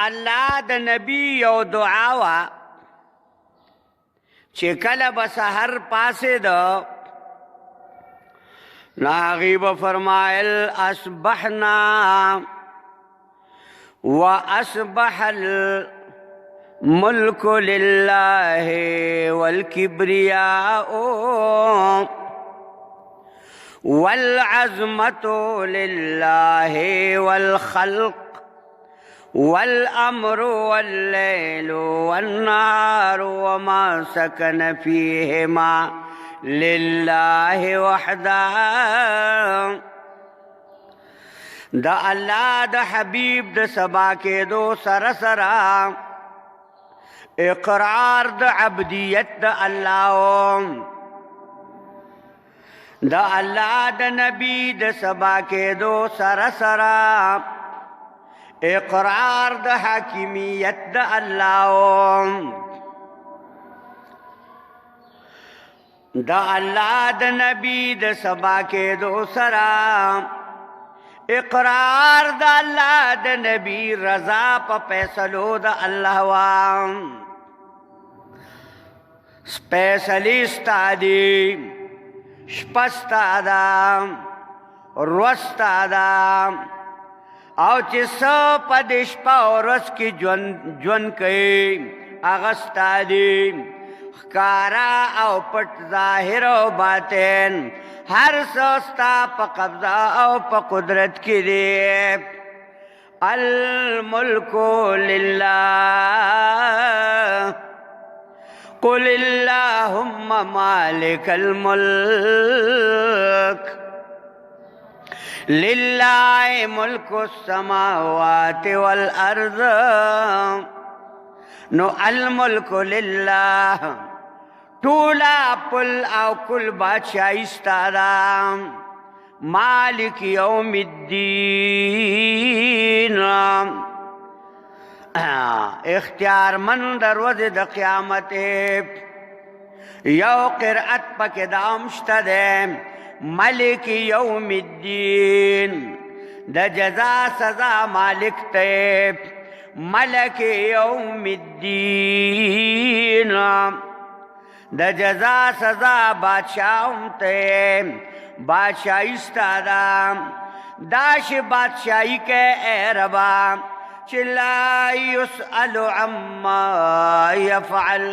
الله د نبی یو دعا وا چې کله به سحر پاسېده نو هغې به فرمایل اصبحنا واصبح الملك لله والكبرياء والعظمة لله والخلق والأمر والليل والنهار وما سكن فيهما لله وحده. دا الله دا حبیب دا سبا کېدو سره سره اقرار دا عبدیت دا الله، دا الله دا نبی دا سبا کېدو سره سره اقرار دا حاکمیت دا الله، دا الله دا نبی دا سبا کېدو سره اقرار دا الله دا نبی رضا پا فیصلو دا الله وام. فیصلی ستا دی، شپه ستا ده، ورځ ستا ده، او چې څه په دې شپه او ورځ کې ژوند کوي هغه ستا دی. ښکارا او پټ ظاهر او باطن هر څه ستا په قبضه او په قدرت کې دی. الملک لله قل اللهم مالک الملک لله ملک السماوات والارض. نو الملک لله ټوله پل او کل بادشاہی ستا ده. مالک یوم الدین اختیار من در ورځې د قیامت. یو قرأت پکې دام شته ده ملک یوم الدین، د جزا سزا مالک ته. ملک یوم الدین د جزا سزا بادشاہ ته. بادشاہی ستا ده داش بادشاہی کے اے ربا چې لا یسأل عما یفعل